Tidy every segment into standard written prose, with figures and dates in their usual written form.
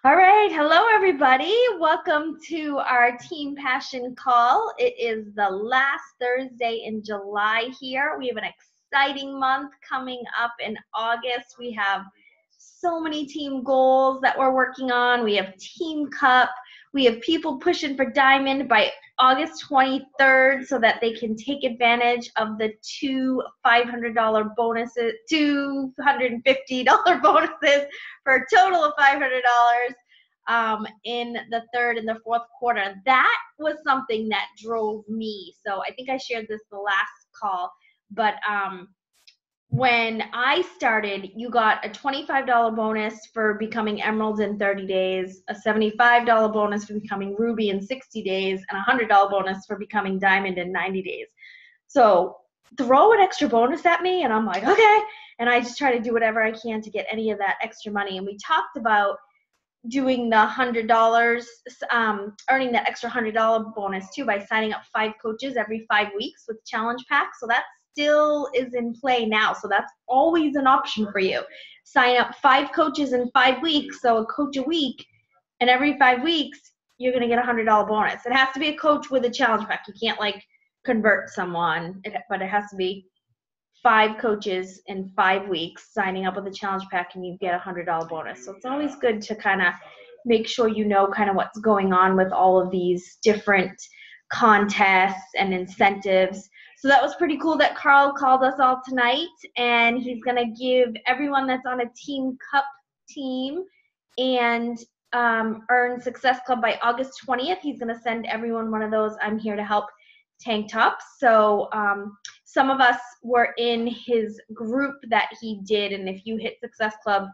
All right. Hello, everybody. Welcome to our Team Passion call. It is the last Thursday in July here. We have an exciting month coming up in August. We have so many team goals that we're working on. We have Team Cup. We have people pushing for Diamond by August 23rd so that they can take advantage of the two $500 bonuses, $250 bonuses for a total of $500 in the third and the fourth quarter. That was something that drove me. So I think I shared this the last call, but when I started, you got a $25 bonus for becoming Emeralds in 30 days, a $75 bonus for becoming Ruby in 60 days, and a $100 bonus for becoming Diamond in 90 days. So throw an extra bonus at me, and I'm like, okay. And I just try to do whatever I can to get any of that extra money. And we talked about doing the $100, earning that extra $100 bonus too by signing up 5 coaches every 5 weeks with challenge packs. So that still is in play now. So that's always an option for you. Sign up 5 coaches in 5 weeks, so a coach a week, and every 5 weeks you're gonna get a $100 bonus. It has to be a coach with a challenge pack. You can't like convert someone, but it has to be 5 coaches in 5 weeks signing up with a challenge pack, and you get a $100 bonus. So it's always good to kind of make sure you know kind of what's going on with all of these different contests and incentives. So that was pretty cool that Carl called us all tonight, and he's going to give everyone that's on a Team Cup team and earn Success Club by August 20th. He's going to send everyone one of those I'm Here to Help tank tops. So some of us were in his group that he did, and if you hit Success Club,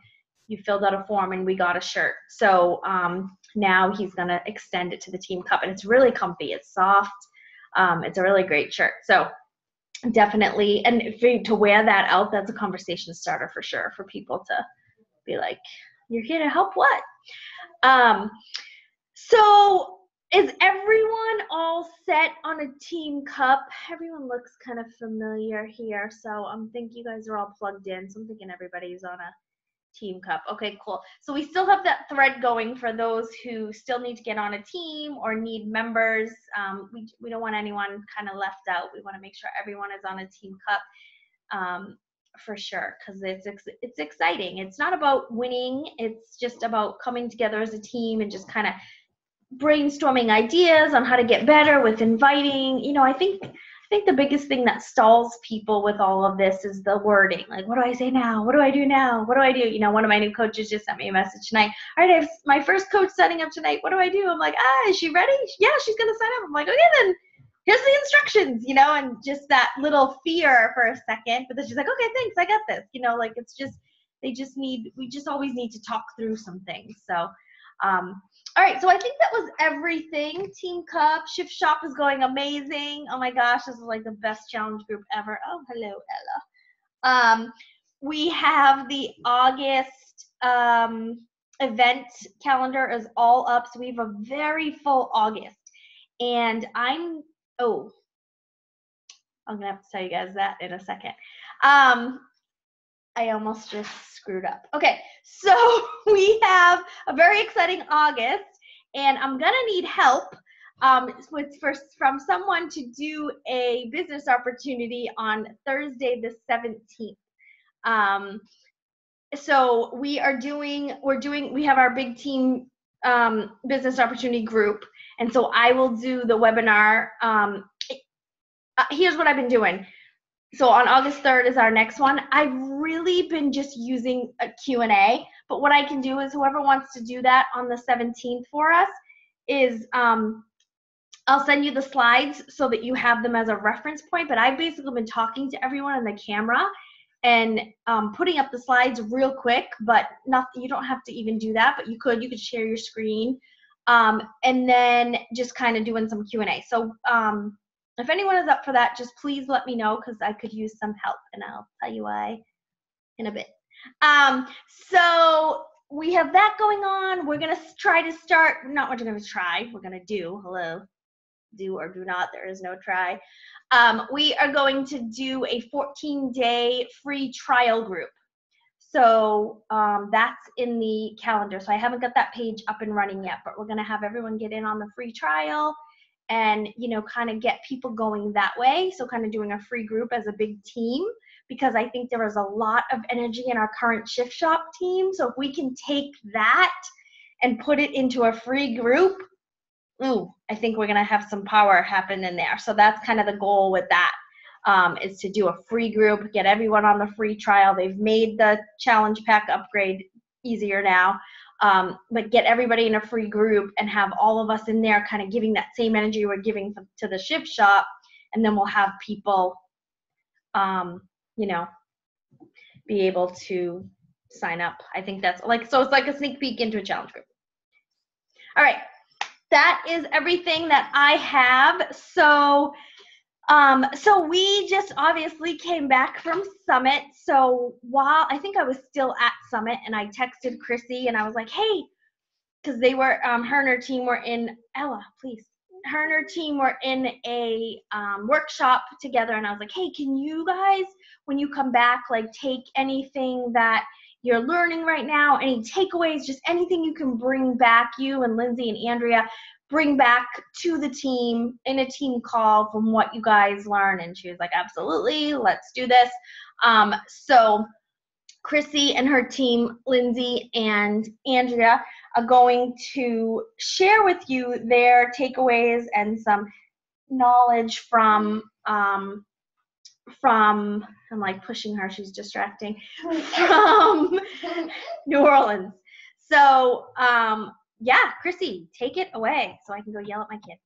you filled out a form and we got a shirt. So now he's going to extend it to the Team Cup, and it's really comfy. It's soft. It's a really great shirt. So definitely, and to wear that out, that's a conversation starter for sure for people to be like, you're here to help what? So is everyone all set on a Team Cup? Everyone looks kind of familiar here, so I'm thinking you guys are all plugged in, so I'm thinking everybody's on a Team Cup. Okay, cool. So we still have that thread going for those who still need to get on a team or need members. We don't want anyone kind of left out. We want to make sure everyone is on a Team Cup for sure, because it's exciting. It's not about winning. It's just about coming together as a team and just kind of brainstorming ideas on how to get better with inviting. You know, I think the biggest thing that stalls people with all of this is the wording. Like, what do I say now? What do I do now? What do I do? You know, one of my new coaches just sent me a message tonight. All right, I have my first coach setting up tonight. What do I do? I'm like, is she ready? Yeah, she's going to sign up. I'm like, okay, then here's the instructions, you know, and just that little fear for a second. But then she's like, okay, thanks, I got this. You know, like it's just, we just always need to talk through some things. So, all right, so I think that was everything. Team Cup, Shift Shop is going amazing. Oh my gosh, this is like the best challenge group ever. Oh, hello, Ella. We have the August event calendar is all up, so we have a very full August. And I'm going to have to tell you guys that in a second. I almost just screwed up. Okay, so we have a very exciting August, and I'm gonna need help from someone to do a business opportunity on Thursday the 17th. So we have our big team business opportunity group, and so I will do the webinar. Here's what I've been doing. So on August 3rd is our next one. I've really been just using a Q&A, but what I can do is whoever wants to do that on the 17th for us is I'll send you the slides so that you have them as a reference point, but I've basically been talking to everyone on the camera and putting up the slides real quick, but you don't have to even do that, but you could share your screen and then just kind of doing some Q&A. So if anyone is up for that, just please let me know because I could use some help, and I'll tell you why in a bit. So we have that going on. We're going to try to start, not what you're going to try, we're going to do, hello, do or do not, there is no try. We are going to do a 14-day free trial group. So that's in the calendar. So I haven't got that page up and running yet, but we're going to have everyone get in on the free trial and, kind of get people going that way. So kind of doing a free group as a big team, because I think there is a lot of energy in our current Shift Shop team. So if we can take that and put it into a free group, I think we're going to have some power happen in there. So that's kind of the goal with that. Is to do a free group, get everyone on the free trial. They've made the challenge pack upgrade easier now, but get everybody in a free group and have all of us in there kind of giving that same energy we're giving to the Shift Shop, and then we'll have people, be able to sign up. I think that's so it's like a sneak peek into a challenge group. All right, that is everything that I have. So we just obviously came back from Summit. So while I think I was still at Summit, and I texted Chrissy and I was like, hey, because they were, her and her team were in, Ella, please. Her and her team were in a workshop together, and I was like, hey, can you guys, when you come back, take anything that you're learning right now, any takeaways, just anything you can bring back, you and Lindsay and Andrea, bring back to the team in a team call from what you guys learn. And she was like, absolutely, let's do this. So Chrissy and her team, Lindsay and Andrea, are going to share with you their takeaways and some knowledge from I'm pushing her, she's distracting, from New Orleans. So yeah, Chrissy, take it away so I can go yell at my kid.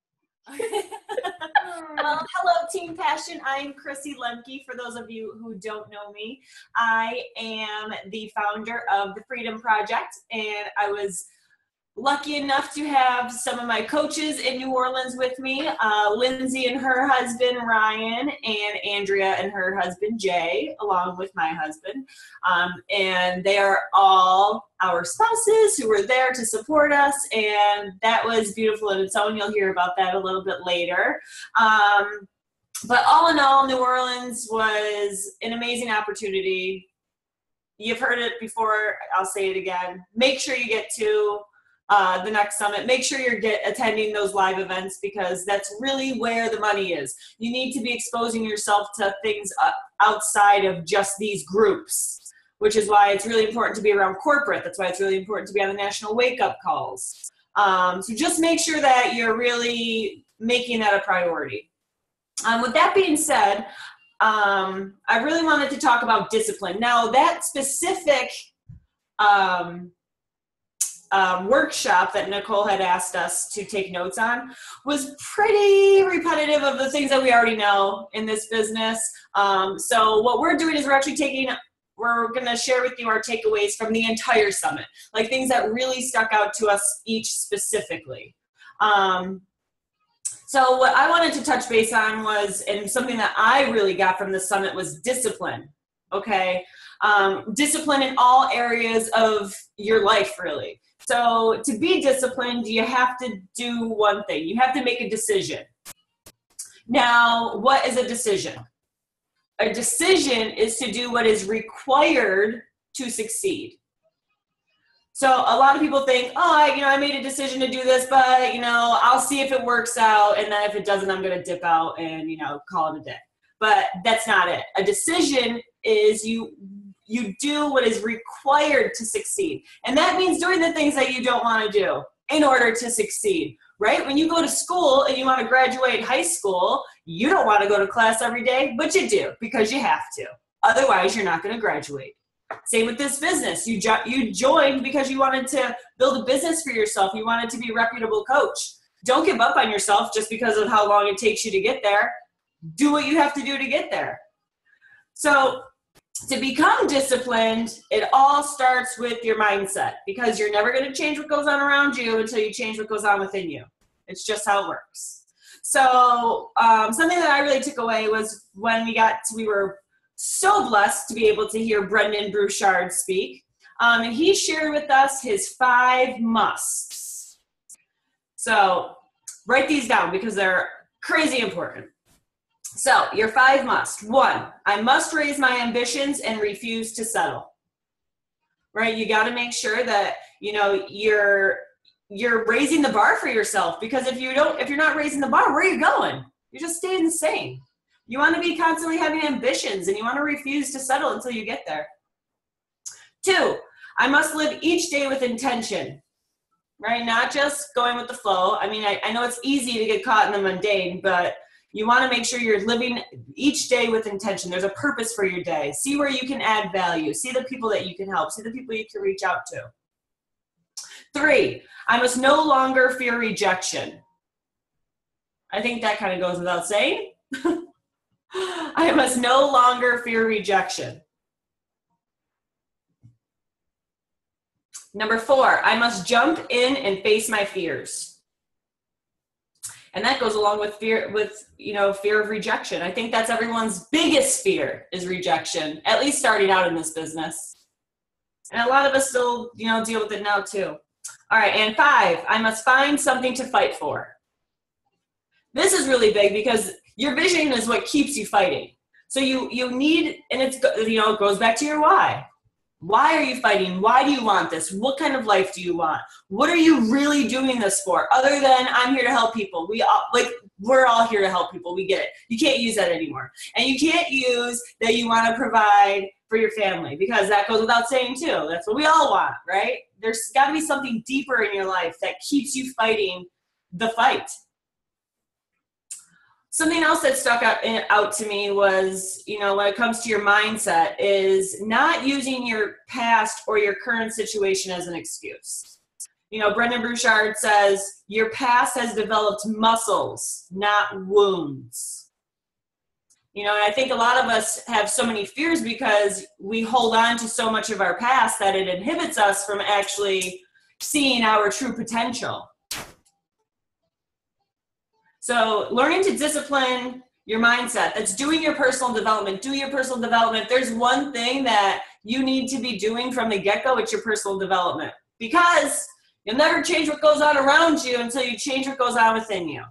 Hello, Team Passion. I'm Chrissy Lemke. For those of you who don't know me, I am the founder of the Freedom Project, and I was lucky enough to have some of my coaches in New Orleans with me, Lindsay and her husband, Ryan, and Andrea and her husband, Jay, along with my husband. And they are all our spouses who were there to support us, and that was beautiful in its own. You'll hear about that a little bit later. But all in all, New Orleans was an amazing opportunity. You've heard it before, I'll say it again. Make sure you get to the next summit. Make sure you're attending those live events, because that's really where the money is. You need to be exposing yourself to things outside of just these groups, which is why it's really important to be around corporate. That's why it's really important to be on the national wake-up calls. So just make sure that you're really making that a priority. With that being said, I really wanted to talk about discipline. Now, that specific workshop that Nicole had asked us to take notes on was pretty repetitive of the things that we already know in this business. So what we're doing is we're going to share with you our takeaways from the entire summit, like things that really stuck out to us each specifically. So what I wanted to touch base on was, and something that I really got from the summit, was discipline. Okay. Discipline in all areas of your life, really. So to be disciplined, you have to do one thing. You have to make a decision. Now, what is a decision? A decision is to do what is required to succeed. So a lot of people think, I made a decision to do this, but, I'll see if it works out. And then if it doesn't, I'm going to dip out and, call it a day. But that's not it. A decision is you do what is required to succeed. And that means doing the things that you don't want to do in order to succeed, right? When you go to school and you want to graduate high school, you don't want to go to class every day, but you do because you have to. Otherwise, you're not going to graduate. Same with this business. You joined because you wanted to build a business for yourself. You wanted to be a reputable coach. Don't give up on yourself just because of how long it takes you to get there. Do what you have to do to get there. So to become disciplined, it all starts with your mindset, because you're never going to change what goes on around you until you change what goes on within you. It's just how it works. So something that I really took away was when we were so blessed to be able to hear Brendan Bouchard speak. And he shared with us his 5 musts. So write these down because they're crazy important. So your 5 musts. 1, I must raise my ambitions and refuse to settle. right? You got to make sure that, you know, you're raising the bar for yourself, because if you're not raising the bar, where are you going? You're just staying the same. You want to be constantly having ambitions, and you want to refuse to settle until you get there. 2, I must live each day with intention, right? Not just going with the flow. I mean, I know it's easy to get caught in the mundane, but you want to make sure you're living each day with intention. There's a purpose for your day. See where you can add value. See the people that you can help. See the people you can reach out to. 3, I must no longer fear rejection. I think that kind of goes without saying. I must no longer fear rejection. Number 4, I must jump in and face my fears. And that goes along with fear of rejection. I think that's everyone's biggest fear, is rejection, at least starting out in this business. And a lot of us still, deal with it now too. All right, and 5, I must find something to fight for. This is really big because your vision is what keeps you fighting. So you need, and it goes back to your why. Why are you fighting? Why do you want this? What kind of life do you want? What are you really doing this for? Other than I'm here to help people. We're all here to help people. We get it. You can't use that anymore. And you can't use that you want to provide for your family, because that goes without saying too. That's what we all want, right? There's got to be something deeper in your life that keeps you fighting the fight. Something else that stuck out to me was, when it comes to your mindset, is not using your past or your current situation as an excuse. Brendan Burchard says, your past has developed muscles, not wounds. And I think a lot of us have so many fears because we hold on to so much of our past that it inhibits us from actually seeing our true potential. So learning to discipline your mindset, that's doing your personal development. Do your personal development. There's one thing that you need to be doing from the get-go, it's your personal development. Because you'll never change what goes on around you until you change what goes on within you.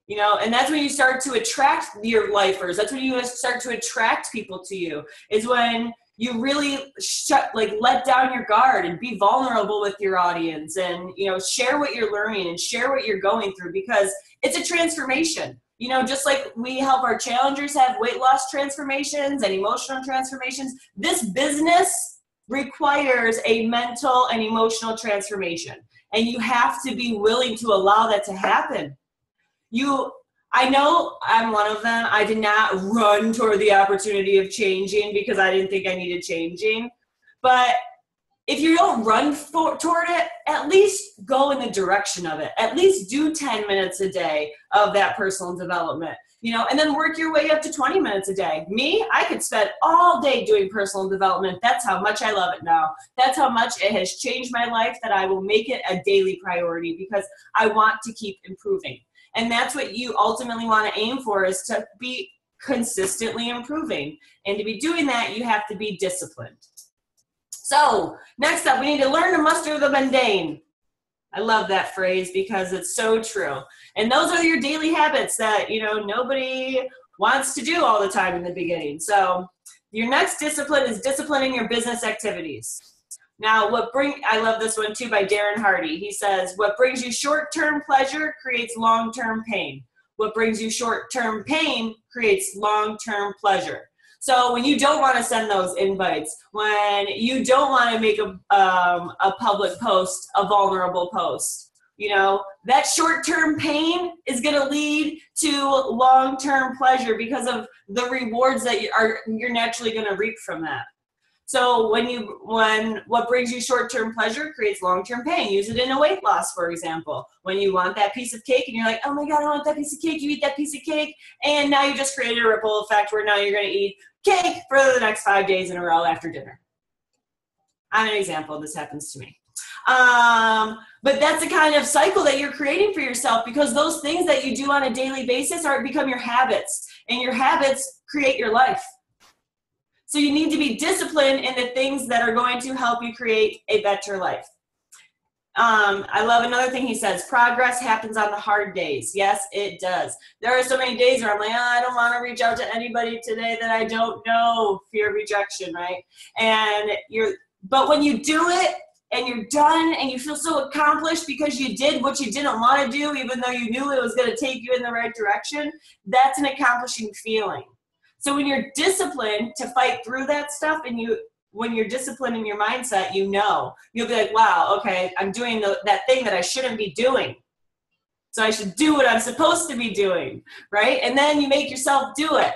And that's when you start to attract your lifers. That's when you start to attract people to you, is when you really let down your guard and be vulnerable with your audience, and, share what you're learning and share what you're going through, because it's a transformation. Just like we help our challengers have weight loss transformations and emotional transformations, this business requires a mental and emotional transformation. And you have to be willing to allow that to happen. I know I'm one of them. I did not run toward the opportunity of changing because I didn't think I needed changing. But if you don't run toward it, at least go in the direction of it. At least do 10 minutes a day of that personal development, and then work your way up to 20 minutes a day. Me, I could spend all day doing personal development. That's how much I love it now. That's how much it has changed my life, that I will make it a daily priority because I want to keep improving. And that's what you ultimately want to aim for, is to be consistently improving. And to be doing that, you have to be disciplined. So next up, we need to learn to muster the mundane. I love that phrase because it's so true. And those are your daily habits that, nobody wants to do all the time in the beginning. So your next discipline is disciplining your business activities. Now, I love this one too, by Darren Hardy. He says, what brings you short-term pleasure creates long-term pain. What brings you short-term pain creates long-term pleasure. So when you don't want to send those invites, when you don't want to make a public post, a vulnerable post, that short-term pain is going to lead to long-term pleasure because of the rewards that you're naturally going to reap from that. So when what brings you short-term pleasure creates long-term pain. Use it in a weight loss, for example. When you want that piece of cake and you're like, oh my God, I want that piece of cake. You eat that piece of cake, and now you just created a ripple effect where now you're going to eat cake for the next 5 days in a row after dinner. I'm an example. This happens to me. But that's the kind of cycle that you're creating for yourself, because those things that you do on a daily basis become your habits, and your habits create your life. So you need to be disciplined in the things that are going to help you create a better life. I love another thing he says, progress happens on the hard days. Yes, it does. There are so many days where I'm like, oh, I don't want to reach out to anybody today that I don't know, fear of rejection, right? But when you do it and you're done and you feel so accomplished because you did what you didn't want to do, even though you knew it was going to take you in the right direction, that's an accomplishing feeling. So when you're disciplined to fight through that stuff and when you're disciplined in your mindset, you'll be like, wow, okay, I'm doing that thing that I shouldn't be doing. So I should do what I'm supposed to be doing, right? And then you make yourself do it.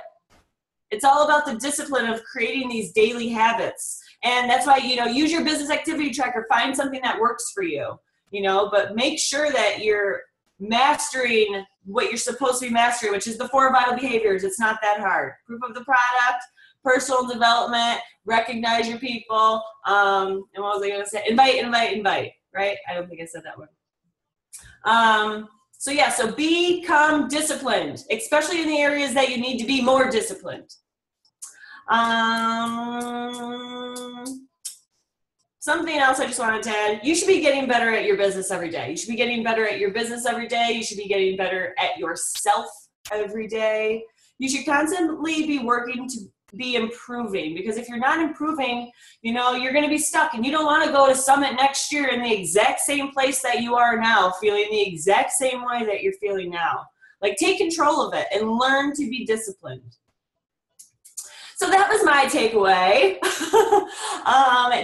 It's all about the discipline of creating these daily habits. And that's why, use your business activity tracker, find something that works for you, but make sure that you're mastering what you're supposed to be mastering, which is the 4 vital behaviors. It's not that hard. Proof of the product, personal development, recognize your people, and what was I going to say? Invite, right? I don't think I said that one. So become disciplined, especially in the areas that you need to be more disciplined. Something else I just wanted to add, you should be getting better at your business every day. You should be getting better at your business every day. You should be getting better at yourself every day. You should constantly be working to be improving, because if you're not improving, you're going to be stuck, and you don't want to go to Summit next year in the exact same place that you are now, feeling the exact same way that you're feeling now. Like, take control of it and learn to be disciplined. So that was my takeaway.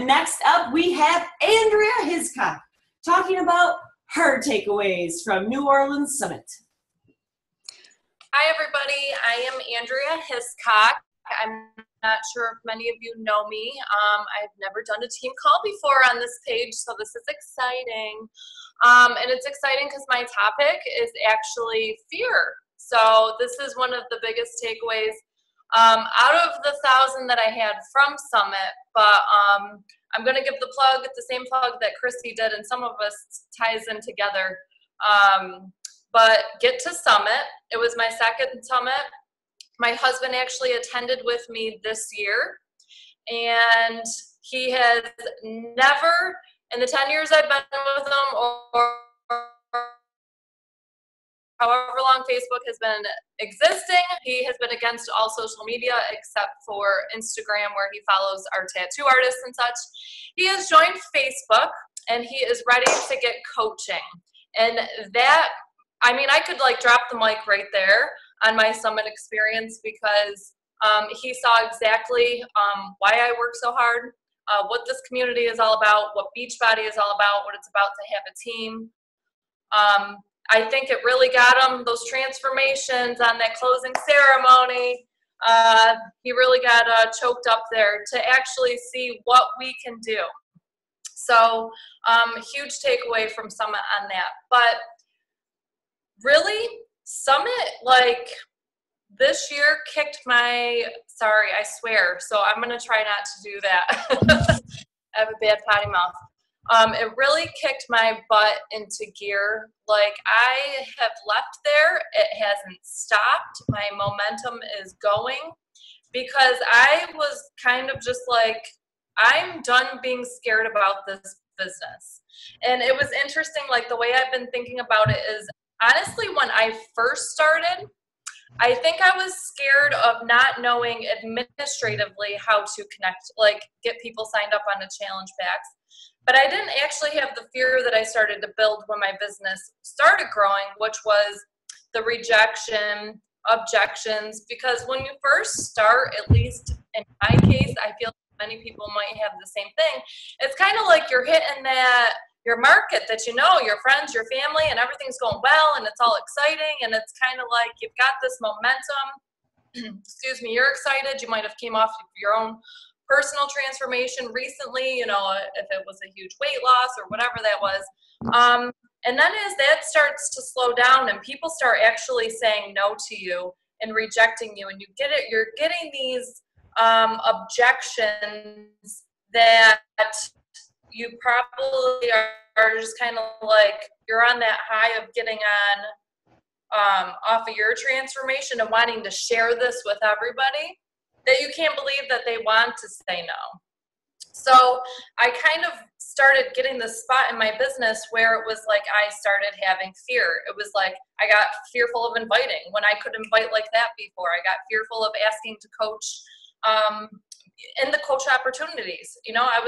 Next up, we have Andrea Hiscock talking about her takeaways from New Orleans Summit. Hi, everybody. I am Andrea Hiscock. I'm not sure if many of you know me. I've never done a team call before on this page, so this is exciting. And it's exciting because my topic is actually fear. So this is one of the biggest takeaways out of the 1,000 that I had from Summit. But I'm going to give the same plug that Christy did, and some of us ties in together. But get to Summit. It was my second Summit. My husband actually attended with me this year, and he has never, in the 10 years I've been with him, or however long Facebook has been existing, he has been against all social media except for Instagram, where he follows our tattoo artists and such. He has joined Facebook, and he is ready to get coaching. And that, I could drop the mic right there on my Summit experience, because he saw exactly why I work so hard, what this community is all about, what Beachbody is all about, what it's about to have a team. I think it really got him, those transformations on that closing ceremony. He really got choked up there to actually see what we can do. So huge takeaway from Summit on that. But really, Summit, this year kicked I swear, so I'm going to try not to do that. I have a bad potty mouth. It really kicked my butt into gear. I have left there. It hasn't stopped. My momentum is going, because I was kind of just I'm done being scared about this business. And it was interesting, the way I've been thinking about it is, honestly, when I first started, I think I was scared of not knowing administratively how to connect, get people signed up on the challenge packs. But I didn't actually have the fear that I started to build when my business started growing, which was the rejection, objections. Because when you first start, at least in my case, I feel many people might have the same thing. It's kind of like you're hitting your market that your friends, your family, and everything's going well, and it's all exciting, and it's kind of like you've got this momentum. Excuse me, you're excited. You might have came off of your own personal transformation recently, if it was a huge weight loss or whatever that was. And then as that starts to slow down and people start actually saying no to you and rejecting you, and you're getting these objections that you probably are just kind of you're on that high of getting on off of your transformation and wanting to share this with everybody, that you can't believe that they want to say no. So I kind of started getting this spot in my business where it was like I started having fear. It was like I got fearful of inviting when I could invite like that before. I got fearful of asking to coach in the coach opportunities. You know, I've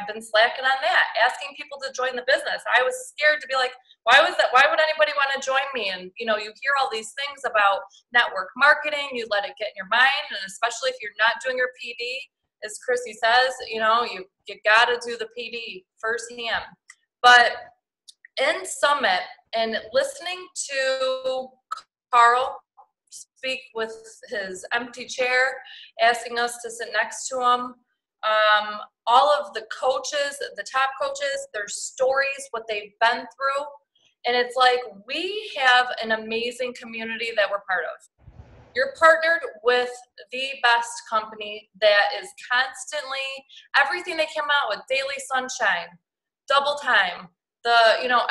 been slacking on that, asking people to join the business. I was scared to be like, why would anybody want to join me? And you know, you hear all these things about network marketing, you let it get in your mind, and especially if you're not doing your PD, as Chrissy says, you know, you gotta do the PD firsthand. But in Summit and listening to Carl speak with his empty chair, asking us to sit next to him, all of the coaches, the top coaches, their stories, what they've been through, and it's like we have an amazing community that we're part of. You're partnered with the best company that is constantly, everything they came out with, Daily Sunshine, Double Time,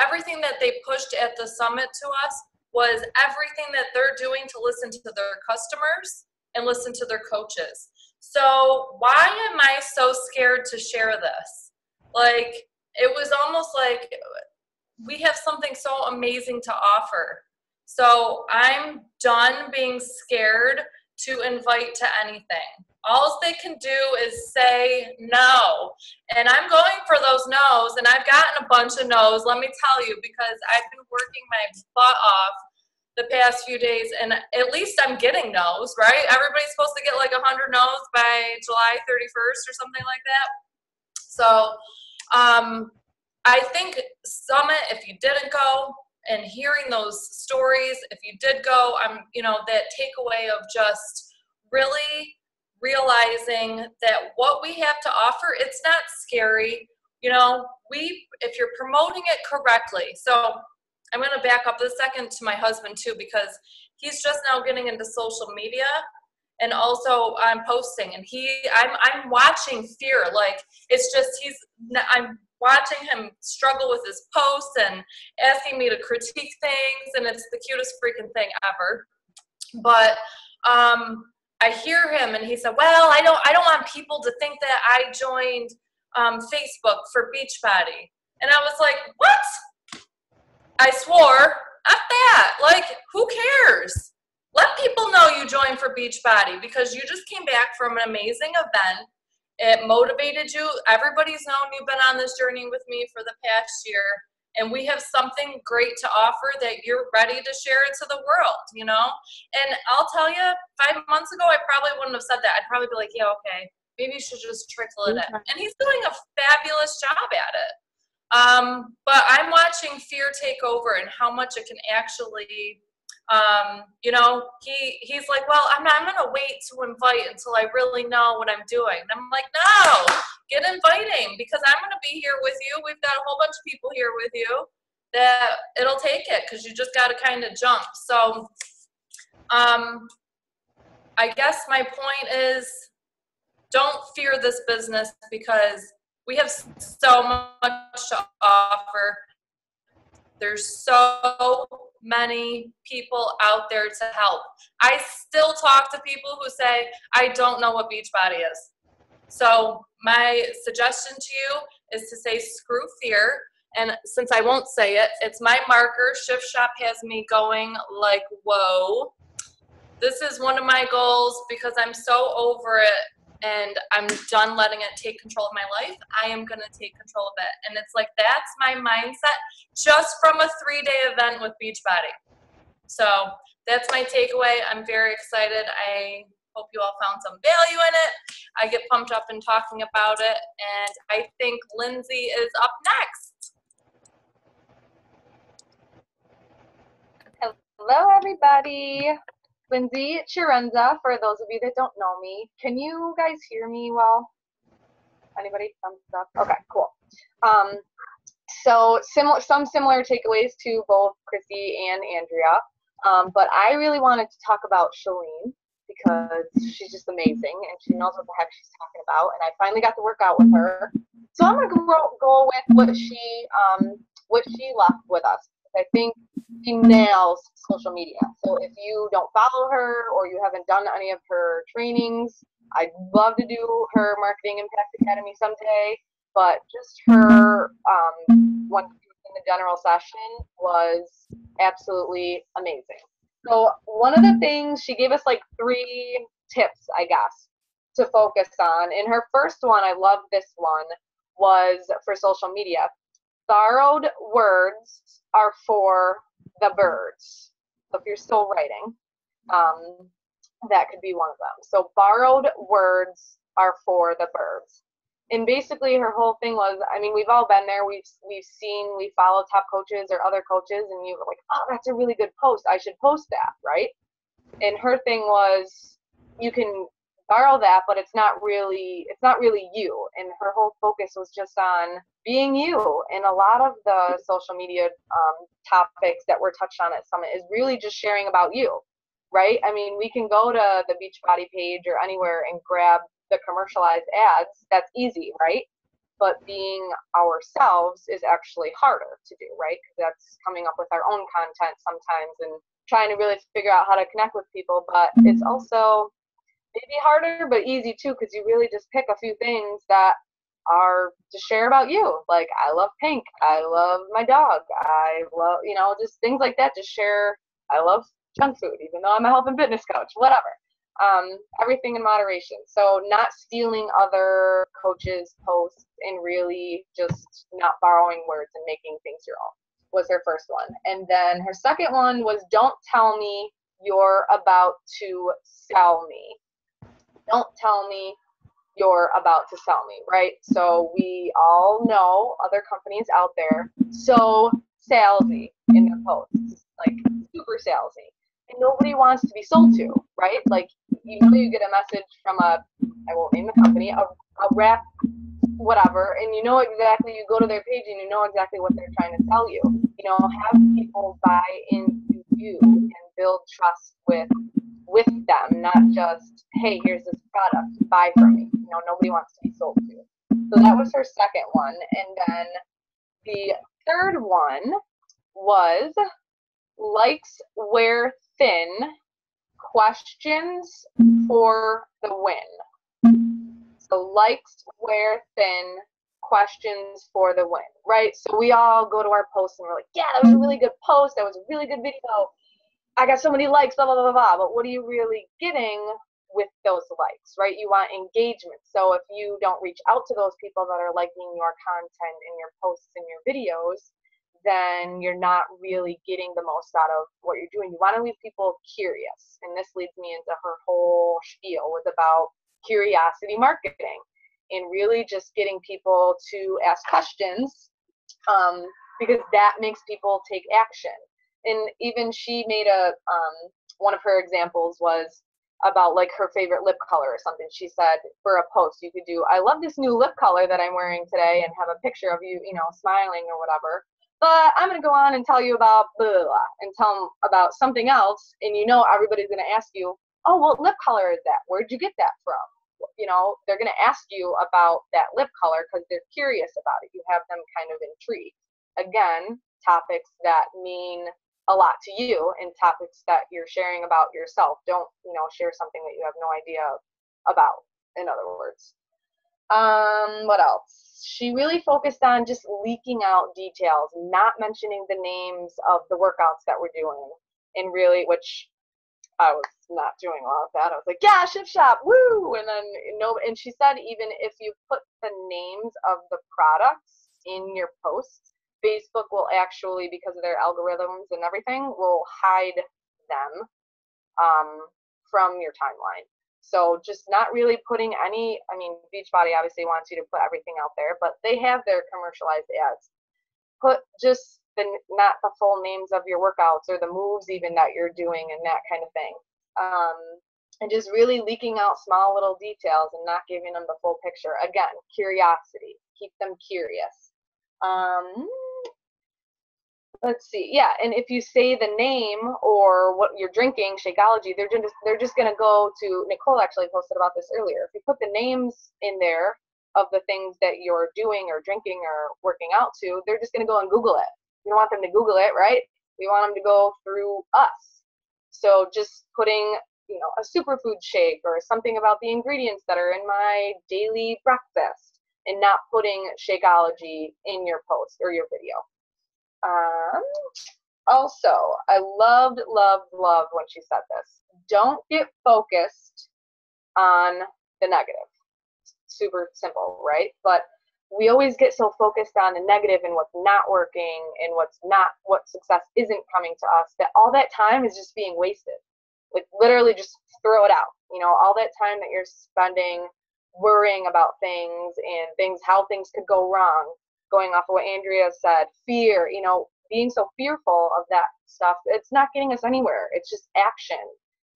everything that they pushed at the summit to us was everything that they're doing to listen to their customers and listen to their coaches. So why am I so scared to share this? Like, it was almost like we have something so amazing to offer. So I'm done being scared to invite to anything. All they can do is say no. And I'm going for those no's, and I've gotten a bunch of no's, let me tell you, because I've been working my butt off the past few days, and at least I'm getting no's, right? Everybody's supposed to get like 100 no's by July 31st or something like that. So I think Summit, if you didn't go, and hearing those stories, if you did go, that takeaway of just really realizing that what we have to offer, it's not scary. You know, if you're promoting it correctly. So I'm going to back up a second to my husband too, because he's just now getting into social media, and also I'm posting, and I'm watching fear. Like, it's just, I'm watching him struggle with his posts and asking me to critique things, and it's the cutest freaking thing ever. But I hear him, and he said, well, I don't want people to think that I joined Facebook for Beachbody. And I was like, what? I swore, F that. Like, who cares? Let people know you joined for Beachbody because you just came back from an amazing event. It motivated you. Everybody's known you've been on this journey with me for the past year, and we have something great to offer that you're ready to share it to the world, you know? And I'll tell you, 5 months ago, I probably wouldn't have said that. I'd probably be like, yeah, okay, maybe you should just trickle it in. And he's doing a fabulous job at it. But I'm watching fear take over and how much it can actually, he's like, well, I'm going to wait to invite until I really know what I'm doing. And I'm like, no, get inviting, because I'm going to be here with you. We've got a whole bunch of people here with you that it'll take it, because you just got to kind of jump. So I guess my point is, don't fear this business, because we have so much to offer. There's so many people out there to help. I still talk to people who say, I don't know what Beachbody is. So my suggestion to you is to say, screw fear. And since I won't say it, it's my marker. Shift Shop has me going like, whoa. This is one of my goals, because I'm so over it and I'm done letting it take control of my life. I am going to take control of it. And it's like, that's my mindset just from a 3-day event with Beachbody. So that's my takeaway. I'm very excited. I hope you all found some value in it. I get pumped up in talking about it. And I think Lindsay is up next. Hello, everybody. Lindsay Chirenza, for those of you that don't know me. Can you guys hear me well? Anybody? Thumbs up? Okay, cool. So some similar takeaways to both Chrissy and Andrea, but I really wanted to talk about Shalene, because she's just amazing and she knows what the heck she's talking about, and I finally got to work out with her. So I'm gonna go with what she left with us. I think she nails social media. So if you don't follow her or you haven't done any of her trainings, I'd love to do her Marketing Impact Academy someday, but just her one in the general session was absolutely amazing. So one of the things, she gave us like 3 tips, I guess, to focus on. And her first one, I love this one, was for social media. Borrowed words are for the birds. So if you're still writing, that could be one of them. So borrowed words are for the birds. And basically her whole thing was, I mean, we've all been there. We follow top coaches or other coaches, and you were like, oh, that's a really good post. I should post that, right? And her thing was, you can borrow that, but it's not really you. And her whole focus was just on being you. And a lot of the social media topics that were touched on at Summit is really just sharing about you, right? I mean, we can go to the Beachbody page or anywhere and grab the commercialized ads. That's easy, right? But being ourselves is actually harder to do, right? Because that's coming up with our own content sometimes and trying to really figure out how to connect with people. But it's also maybe harder, but easy too, because you really just pick a few things that are to share about you. Like, I love pink. I love my dog. I love, just things like that. Just share. I love junk food, even though I'm a health and fitness coach, whatever. Everything in moderation. So not stealing other coaches' posts and really just not borrowing words and making things your own was her first one. And then her second one was, don't tell me you're about to sell me. Don't tell me you're about to sell me, right? So we all know other companies out there so salesy in their posts, like super salesy. And nobody wants to be sold to, right? Like, you get a message from I won't name the company, a rep, whatever, and you go to their page and you know exactly what they're trying to sell you. Have people buy into you and build trust with them, not just, hey, here's this product, buy from me. Nobody wants to be sold to. So that was her second one. And then the third one was likes wear thin, questions for the win. So likes wear thin, questions for the win, right? So we all go to our posts and we're like, yeah, that was a really good post. That was a really good video. I got so many likes, blah, blah, blah, blah. But what are you really getting with those likes, right? You want engagement. So if you don't reach out to those people that are liking your content and your posts and your videos, then you're not really getting the most out of what you're doing. You want to leave people curious. And this leads me into her whole spiel was about curiosity marketing and really just getting people to ask questions because that makes people take action. And even she made one of her examples was about like her favorite lip color or something. She said for a post you could do, I love this new lip color that I'm wearing today, and have a picture of you, smiling or whatever. But I'm going to go on and tell you about blah, blah, blah, and tell them about something else. And everybody's going to ask you, oh, what lip color is that? Where'd you get that from? They're going to ask you about that lip color because they're curious about it. You have them kind of intrigued. Again, topics that mean a lot to you and topics that you're sharing about yourself. Don't, share something that you have no idea about, in other words. What else? She really focused on just leaking out details, not mentioning the names of the workouts that we're doing, and really, which I was not doing well with that. I was like, yeah, Shift Shop, woo! And then, and she said even if you put the names of the products in your posts, Facebook will actually, because of their algorithms and everything, will hide them from your timeline. So just not really putting any, Beachbody obviously wants you to put everything out there, but they have their commercialized ads. Put just not the full names of your workouts or the moves even that you're doing and that kind of thing. And just really leaking out small little details and not giving them the full picture. Again, curiosity. Keep them curious. Let's see. Yeah, and if you say the name or what you're drinking, Shakeology, they're just going to go to, Nicole actually posted about this earlier. If you put the names in there of the things that you're doing or drinking or working out to, they're just going to go and Google it. We don't want them to Google it, right? We want them to go through us. So just putting a superfood shake or something about the ingredients that are in my daily breakfast, and not putting Shakeology in your post or your video. Also, I loved when she said this. Don't get focused on the negative. Super simple, right? But we always get so focused on the negative and what's not working and what success isn't coming to us, that all that time is just being wasted. Like, literally just throw it out. All that time that you're spending worrying about things and how things could go wrong, going off of what Andrea said, fear, being so fearful of that stuff, it's not getting us anywhere. It's just action.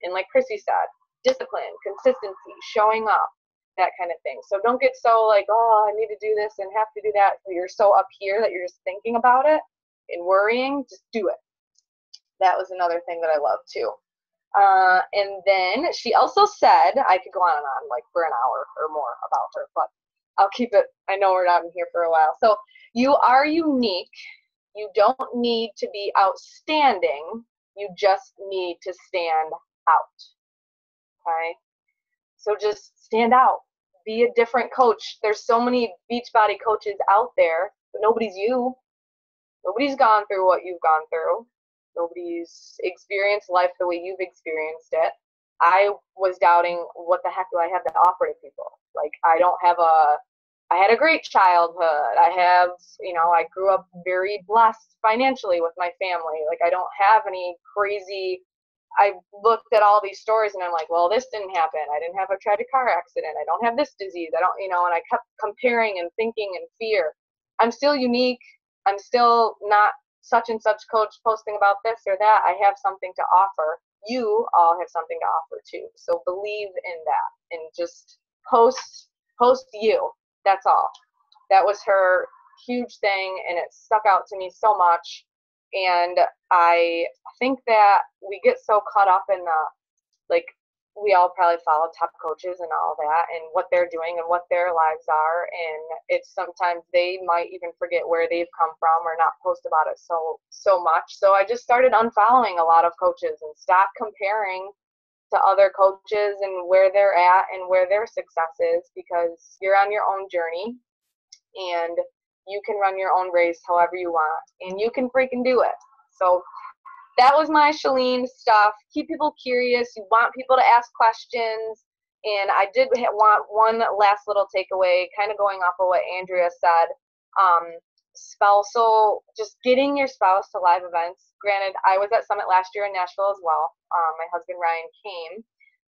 And like Chrissy said, discipline, consistency, showing up, that kind of thing. So don't get so like, oh, I need to do this and have to do that. You're so up here that you're just thinking about it and worrying. Just do it. That was another thing that I love too. And then she also said, I could go on and on like for an hour or more about her, but I'll keep it. I know we're not in here for a while. So you are unique. You don't need to be outstanding. You just need to stand out. Okay? So just stand out. Be a different coach. There's so many Beachbody coaches out there, but nobody's you. Nobody's gone through what you've gone through. Nobody's experienced life the way you've experienced it. I was doubting, what the heck do I have to offer to people? Like, I had a great childhood. I grew up very blessed financially with my family. Like, I don't have any crazy, I looked at all these stories and I'm like, well, this didn't happen. I didn't have a tragic car accident. I don't have this disease. I don't, and I kept comparing and thinking in fear. I'm still unique. I'm still not such and such coach posting about this or that. I have something to offer. You all have something to offer too. So believe in that and just post you. That's all. That was her huge thing, and it stuck out to me so much. And I think that we get so caught up in we all probably follow top coaches and all that and what they're doing and what their lives are, and it's sometimes they might even forget where they've come from or not post about it so much. So I just started unfollowing a lot of coaches and stopped comparing to other coaches and where they're at and where their success is, because you're on your own journey and you can run your own race however you want and you can freaking do it. So that was my Shalene stuff. Keep people curious. You want people to ask questions. And I did want one last little takeaway, kind of going off of what Andrea said. Spousal, just getting your spouse to live events. Granted, I was at Summit last year in Nashville as well. My husband Ryan came,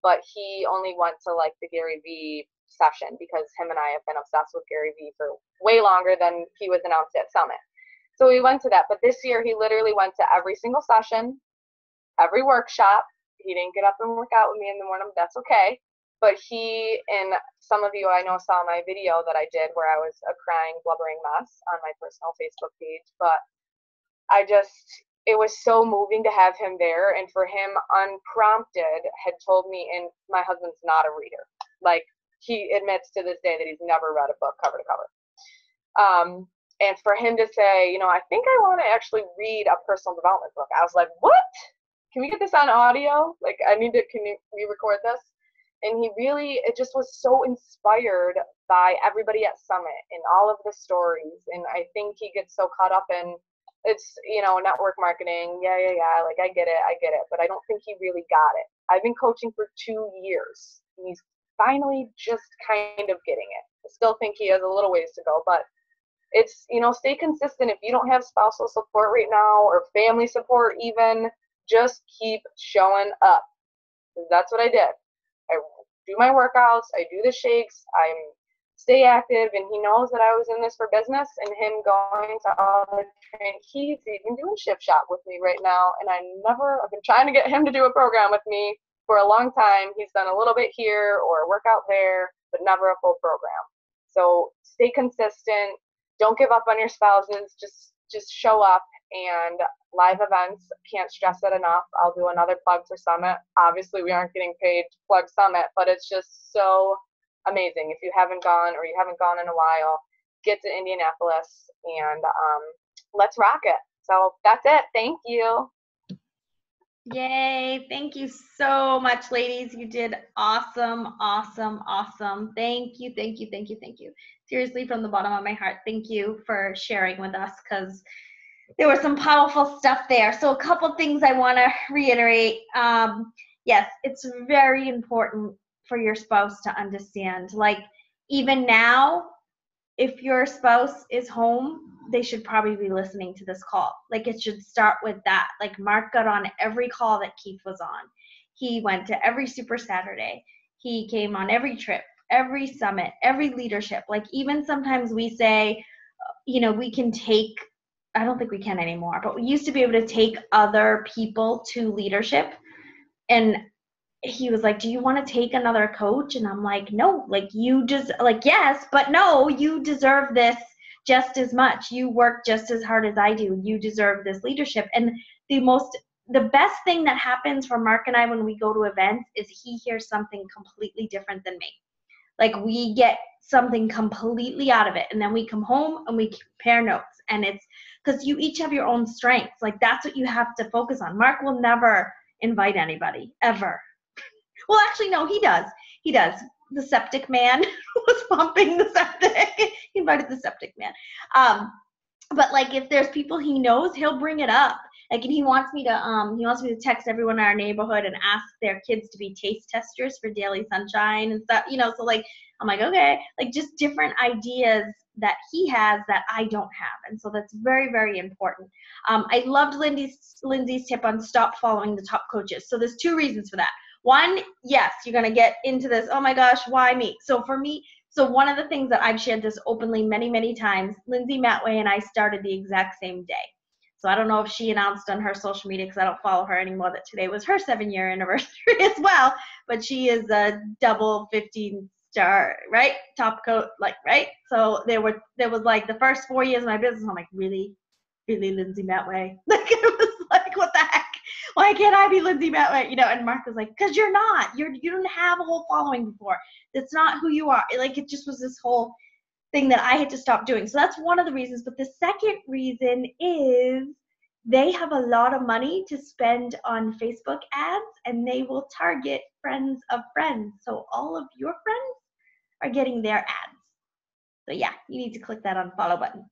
but he only went to like the Gary Vee session because him and I have been obsessed with Gary Vee for way longer than he was announced at Summit. So we went to that, but this year he literally went to every single session, every workshop. He didn't get up and work out with me in the morning, but that's okay. But he, and some of you I know saw my video that I did where I was a crying, blubbering mess on my personal Facebook page, but it was so moving to have him there, and for him, unprompted, had told me, and my husband's not a reader. Like, he admits to this day that he's never read a book cover to cover. And for him to say, I think I want to actually read a personal development book. I was like, what? Can we get this on audio? Like, can we record this? And it just was so inspired by everybody at Summit and all of the stories. And I think he gets so caught up in, it's, network marketing. Yeah. Like, I get it. But I don't think he really got it. I've been coaching for 2 years. And he's finally just kind of getting it. I still think he has a little ways to go, but it's, stay consistent. If you don't have spousal support right now or family support even, just keep showing up. That's what I did. I do my workouts, I do the shakes, I stay active, and he knows that I was in this for business, and him going to all the training. He's even doing Shift Shop with me right now, and I've been trying to get him to do a program with me for a long time. He's done a little bit here or a workout there, but never a full program. So stay consistent. Don't give up on your spouses. Just show up, and live events, can't stress it enough. I'll do another plug for Summit. Obviously, we aren't getting paid to plug Summit, but it's just so amazing. If you haven't gone or you haven't gone in a while, get to Indianapolis and let's rock it. So that's it. Thank you. Yay. Thank you so much, ladies. You did awesome, awesome, awesome. Thank you, thank you, thank you, thank you. Seriously, from the bottom of my heart, thank you for sharing with us, because there was some powerful stuff there. So a couple things I want to reiterate. Yes, it's very important for your spouse to understand. Like, even now, if your spouse is home, they should probably be listening to this call. Like, it should start with that. Like, Mark got on every call that Keith was on. He went to every Super Saturday. He came on every trip, every summit, every leadership. Like, even sometimes we say, we can take, I don't think we can anymore, but we used to be able to take other people to leadership. And he was like, do you want to take another coach? And I'm like, no, like, you just, like, yes, but no, you deserve this just as much. You work just as hard as I do. You deserve this leadership. And the best thing that happens for Mark and I when we go to events is he hears something completely different than me. Like, we get something completely out of it, and then we come home and we compare notes. And it's because you each have your own strengths. Like, that's what you have to focus on. Mark will never invite anybody, ever. Well, actually, no, he does. He does. The septic man was pumping the septic. He invited the septic man. But like, if there's people he knows, he'll bring it up. Like, and he wants me to text everyone in our neighborhood and ask their kids to be taste testers for Daily Sunshine and stuff, so like, I'm like, okay, like, just different ideas that he has that I don't have. And so that's very, very important. I loved Lindsay's tip on stop following the top coaches. So there's two reasons for that. One, yes, you're going to get into this, oh my gosh, why me? So for me, one of the things that I've shared this openly many, many times, Lindsay Matway and I started the exact same day. So I don't know if she announced on her social media, because I don't follow her anymore, that today was her 7-year anniversary as well. But she is a double 15-star, right? Top coach, like, right? So there was like the first 4 years of my business, I'm like, really, Lindsay Matway? Like, it was like, what the heck? Why can't I be Lindsay Matway? And Mark was like, because you're not. You didn't have a whole following before. That's not who you are. Like, it just was this whole thing that I had to stop doing. So that's one of the reasons. But the second reason is they have a lot of money to spend on Facebook ads, and they will target friends of friends. So all of your friends are getting their ads. So yeah, you need to click that unfollow button.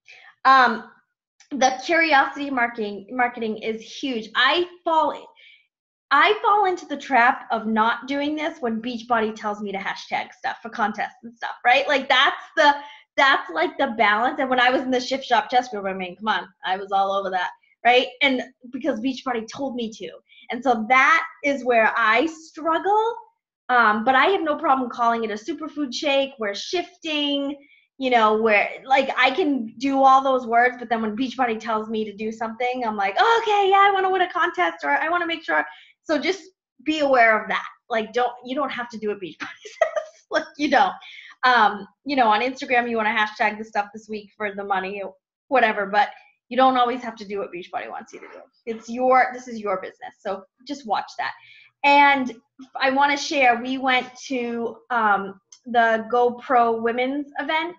The curiosity marketing is huge. I fall into the trap of not doing this when Beachbody tells me to hashtag stuff for contests and stuff, right? Like, that's like the balance. And when I was in the Shift Shop test group, I mean, come on, I was all over that, right? And because Beachbody told me to. And so that is where I struggle. But I have no problem calling it a superfood shake. We're shifting, where, like, I can do all those words, but then when Beachbody tells me to do something, I'm like, oh, okay, yeah, I want to win a contest, or I want to make sure. So just be aware of that. Like, you don't have to do what Beachbody says. Like, you don't. On Instagram, you want to hashtag the stuff this week for the money or whatever, but you don't always have to do what Beachbody wants you to do. This is your business. So just watch that. And I want to share, we went to the GoPro women's event.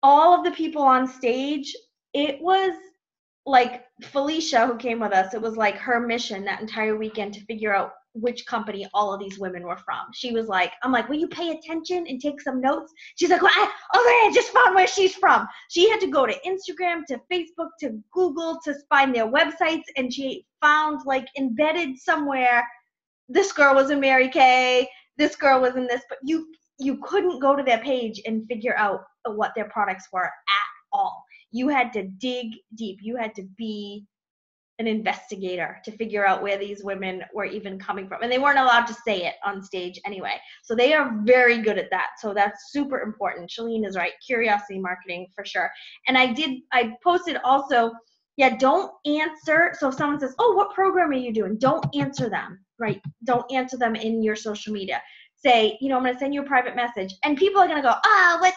All of the people on stage, it was like Felicia, who came with us, it was like her mission that entire weekend to figure out which company all of these women were from. She was like, I'm like, will you pay attention and take some notes? She's like, well, I just found where she's from. She had to go to Instagram, to Facebook, to Google to find their websites, and she found, like, embedded somewhere, this girl was in Mary Kay, this girl was in this, but you couldn't go to their page and figure out what their products were at all. You had to dig deep. You had to be an investigator to figure out where these women were even coming from. And they weren't allowed to say it on stage anyway. So they are very good at that. So that's super important. Shalene is right. Curiosity marketing for sure. And I posted also, don't answer. So if someone says, oh, what program are you doing? Don't answer them, right? Don't answer them in your social media. Say, I'm going to send you a private message. And people are going to go, what?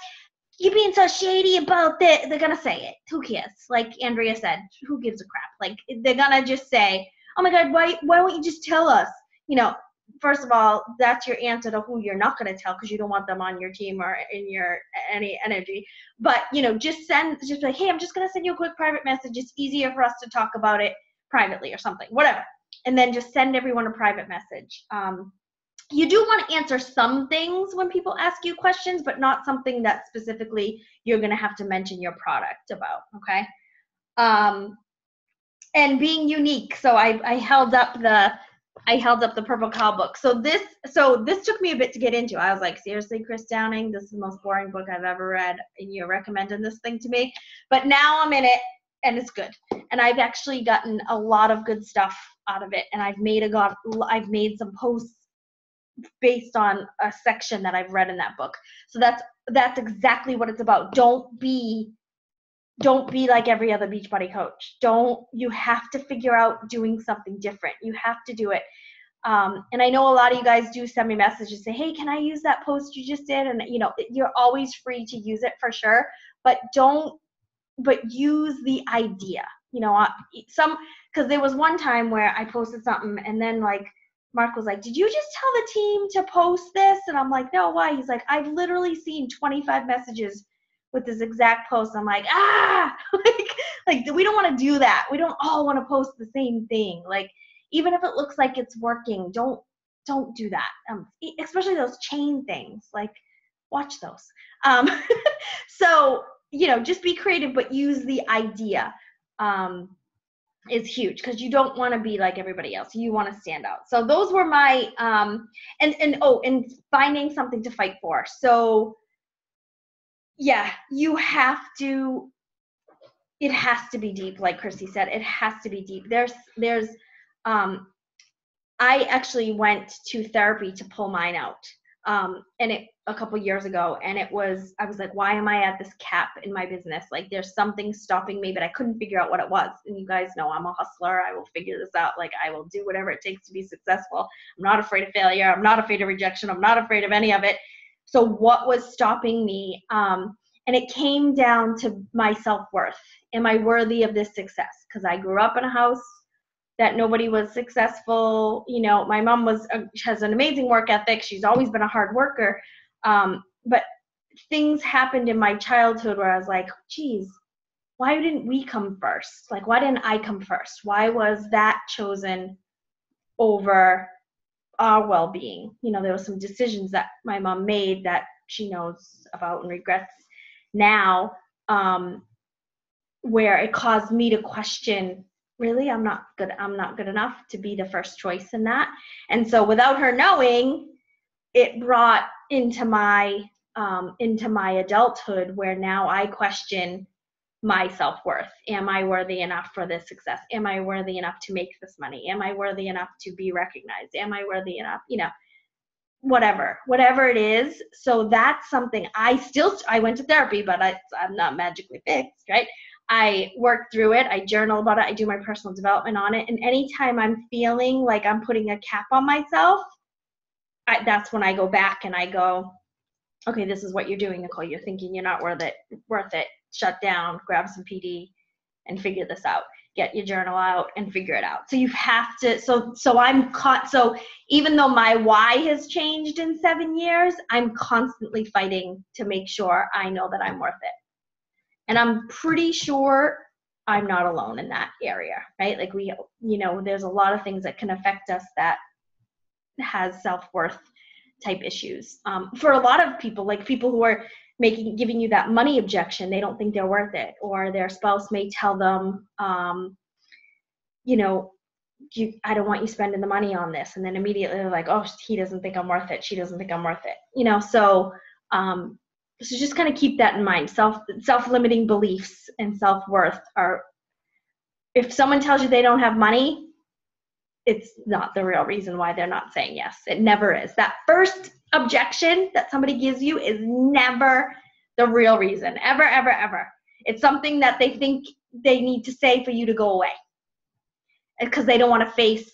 You being so shady about that? They're gonna say it. Who cares? Like Andrea said, who gives a crap? Like, they're gonna just say, oh my God, why won't you just tell us? First of all, that's your answer to who you're not gonna tell, because you don't want them on your team or in your any energy. But just be like, hey, I'm just gonna send you a quick private message. It's easier for us to talk about it privately or something, whatever. and then just send everyone a private message. You do want to answer some things when people ask you questions, but not something that specifically you're going to have to mention your product about, okay? And being unique. So I held up the Purple Cow book. So this took me a bit to get into. I was like, seriously, Chris Downing, this is the most boring book I've ever read, and you're recommending this thing to me. But now I'm in it, and it's good. And I've actually gotten a lot of good stuff out of it, and I've made some posts based on a section that I've read in that book. So that's exactly what it's about. Don't be like every other Beachbody coach. You have to figure out doing something different. You have to do it. And I know a lot of you guys do send me messages, say, hey, can I use that post you just did? And you're always free to use it for sure, but use the idea, because there was one time where I posted something and then like Mark was like, did you just tell the team to post this? And I'm like, no, why? He's like, I've literally seen 25 messages with this exact post. I'm like, like we don't want to do that. We don't all want to post the same thing. Like, even if it looks like it's working, don't do that. Especially those chain things, like watch those. So, just be creative, but use the idea. Is huge, because you don't want to be like everybody else. You want to stand out. So those were my and finding something to fight for. So yeah, it has to be deep, like Chrissy said. It has to be deep. I actually went to therapy to pull mine out. A couple years ago, and I was like, why am I at this cap in my business? Like, there's something stopping me, but I couldn't figure out what it was. And you guys know I'm a hustler. I will figure this out. Like, I will do whatever it takes to be successful. I'm not afraid of failure. I'm not afraid of rejection. I'm not afraid of any of it. So what was stopping me? And it came down to my self-worth. Am I worthy of this success? Because I grew up in a house that nobody was successful. My mom has an amazing work ethic. She's always been a hard worker. But things happened in my childhood where I was like, geez, why didn't we come first? Like, why didn't I come first? Why was that chosen over our well-being? There were some decisions that my mom made that she knows about and regrets now, where it caused me to question, really, I'm not good enough to be the first choice in that. And so without her knowing, it brought into my adulthood, where now I question my self-worth. Am I worthy enough for this success? Am I worthy enough to make this money? Am I worthy enough to be recognized? Am I worthy enough? Whatever it is. So that's something I went to therapy, but I'm not magically fixed, right? I work through it. I journal about it. I do my personal development on it. And anytime I'm feeling like I'm putting a cap on myself, that's when I go back and I go, okay, this is what you're doing, Nicole. You're thinking you're not worth it. Shut down, grab some PD, and figure this out. Get your journal out and figure it out. So you have to, so I'm caught. So even though my why has changed in 7 years, I'm constantly fighting to make sure I know that I'm worth it. And I'm pretty sure I'm not alone in that area, right? Like there's a lot of things that can affect us that has self-worth type issues. For a lot of people, like people who are giving you that money objection, they don't think they're worth it, or their spouse may tell them, I don't want you spending the money on this, and then immediately they're like, oh, he doesn't think I'm worth it, she doesn't think I'm worth it, so just kind of keep that in mind. Self-limiting beliefs and self-worth are, if someone tells you they don't have money, it's not the real reason why they're not saying yes. It never is. That first objection that somebody gives you is never the real reason, ever, ever, ever. It's something that they think they need to say for you to go away, because they don't want to face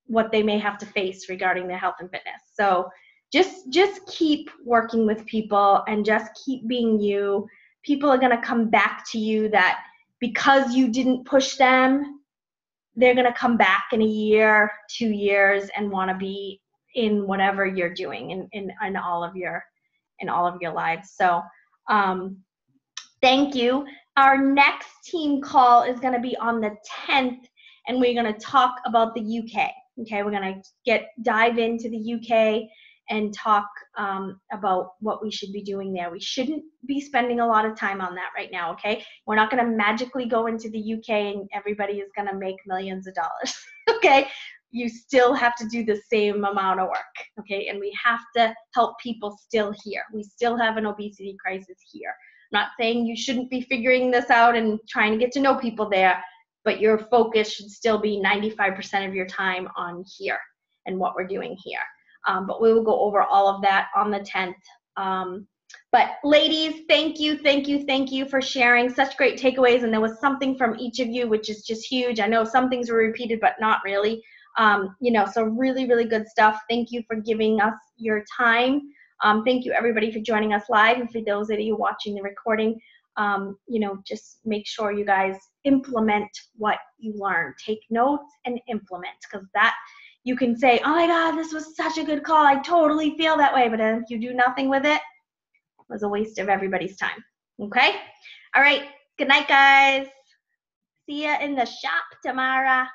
what they may have to face regarding their health and fitness. So just keep working with people and just keep being you. People are going to come back to you, that because you didn't push them, they're going to come back in a year, 2 years, and want to be in whatever you're doing in all of your lives. So thank you. Our next team call is going to be on the 10th, and we're going to talk about the UK. Okay, we're going to dive into the UK and talk about what we should be doing there. We shouldn't be spending a lot of time on that right now, okay? We're not going to magically go into the UK and everybody is going to make millions of dollars, okay? You still have to do the same amount of work, okay? And we have to help people still here. We still have an obesity crisis here. I'm not saying you shouldn't be figuring this out and trying to get to know people there, but your focus should still be 95% of your time on here and what we're doing here. But we will go over all of that on the 10th. But ladies, thank you for sharing such great takeaways. And there was something from each of you, which is just huge. I know some things were repeated, but not really. So really, really good stuff. Thank you for giving us your time. Thank you everybody for joining us live. And for those of you watching the recording, just make sure you guys implement what you learn. Take notes and implement, because that you can say, oh my God, this was such a good call. I totally feel that way. But if you do nothing with it, it was a waste of everybody's time. Okay? All right. Good night, guys. See ya in the shop tomorrow.